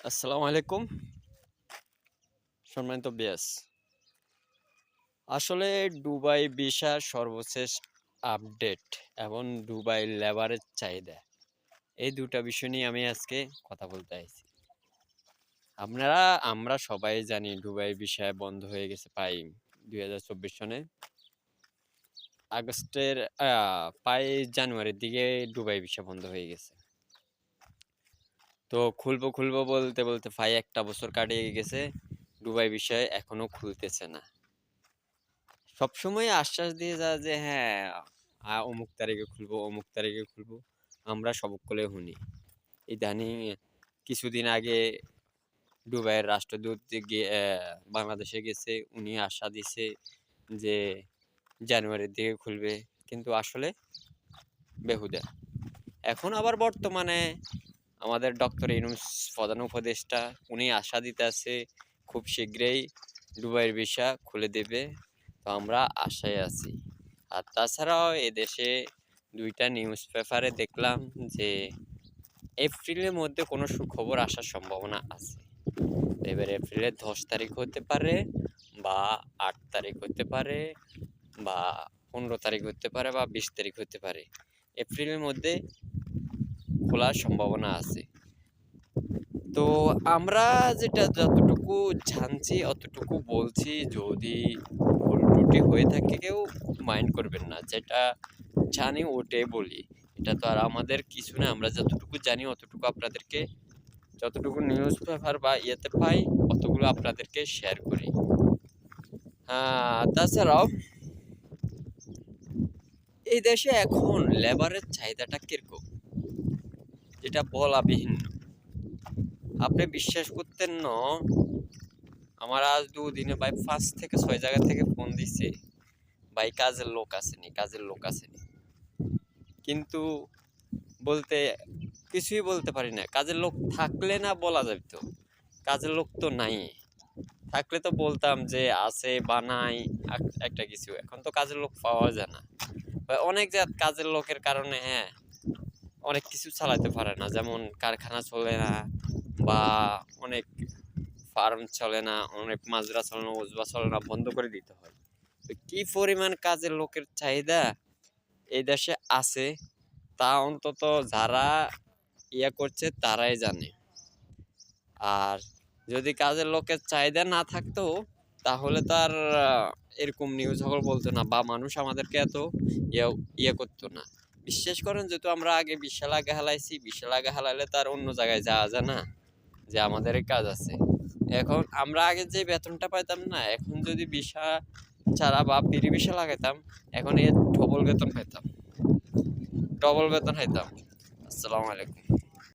আসসালামু আলাইকুম সম্মানিত বিয়াস। আসলে দুবাই ভিসার সর্বশেষ আপডেট এবং দুবাই লেবারের চাহিদা এই দুটা বিষয় নিয়ে আমি আজকে কথা বলতে আইছি। আমরা সবাই জানি দুবাই ভিসা বন্ধ হয়ে গেছে প্রায় ২০২৪ সনে আগস্টের প্রায় জানুয়ারির দিকে দুবাই ভিসা বন্ধ হয়ে গেছে। তো খুলবো বলতে প্রায় ১ টা বছর কাটিয়ে গেছে। দুবাই ভিসা এখনো খুলতেছে না। সবসময় আশ্বাস দিয়ে যায় যে হ্যাঁ, অমুক তারিখে খুলবো, অমুক তারিখে খুলবো। আমরা সবকলে শুনি। ইদানিং কিছুদিন আগে দুবাইয়ের রাষ্ট্রদূত যে বাংলাদেশে গেছে, উনি আশা দিছে যে জানুয়ারির দিকে খুলবে। কিন্তু আসলে বেহুদা। এখন আবার বর্তমানে আমাদের ডক্টর ইউনূস প্রধান উপদেষ্টা উনি আশা দিতেছে খুব শীঘ্রই দুবাইয়ের ভিসা খুলে দেবে। তো আমরা আশায় আছি। আর তাছাড়াও এদেশে ২ টা নিউজ পেপারে দেখলাম যে এপ্রিলের মধ্যে কোনো সুখবর আসার সম্ভাবনা আছে। এবার এপ্রিলের ১০ তারিখ হতে পারে বা ৮ তারিখ হতে পারে বা ১৫ তারিখ হতে পারে বা ২০ তারিখ হতে পারে। এপ্রিলের মধ্যে খোলার সম্ভাবনা আছে। তো আমরা যেটা যতটুকু জানছি অতটুকু বলছি, যদি ভুল ত্রুটি হয়ে থাকে কেউ মাইন্ড করবেন না। যেটা জানি ওটাই বলি। এটা তো আর আমাদের কিছু না। আমরা যতটুকু জানি অতটুকু আপনাদেরকে যতটুকু নিউজ পেপার বা ইয়েতে পাই অতগুলো আপনাদেরকে শেয়ার করি। তাছাড়াও এই দেশে এখন লেবারের চাহিদাটা কিরকম যেটা বলাবিহীন। আপনি বিশ্বাস করতেন না, আমার আজ ২ দিনে ভাই ৫ থেকে ৬ জায়গা থেকে ফোন দিছে। ভাই কাজের লোক আসেনি। কিন্তু বলতে কিছুই বলতে পারি না। কাজের লোক থাকলে না বলা যাইত। কাজের লোক তো নাই। থাকলে তো বলতাম যে আছে বা নাই একটা কিছু। এখন তো কাজের লোক পাওয়া যায় না। অনেক কাজের লোকের কারণে অনেক কিছু চালাতে পারে না। যেমন কারখানা চলে না বা অনেক ফার্ম চলে না, অনেক মাজরা চলে না, ওজবা চলে না, বন্ধ করে দিতে হয়। তো কি পরিমাণ কাজের লোকের চাহিদা এই দেশে আছে তা অন্তত যারা করছে তারাই জানে। আর যদি কাজের লোকের চাহিদা না থাকতো তাহলে তো আর এরকম নিউজ খবর বলতো না বা মানুষ আমাদেরকে এত করতো না। বিশ্বাস করেন, যেহেতু আমরা আগে বিশাল আগে হালাইছি, বিশাল আগে হালাইলে তার অন্য জায়গায় যাওয়া যায় না যে আমাদের এই কাজ আছে। এখন আমরা আগে যে বেতনটা পাইতাম না, এখন যদি ভিসা ছাড়া বা ফ্রি ভিসা লাগাইতাম এখন এর ডবল বেতন পাইতাম। আসসালামু আলাইকুম।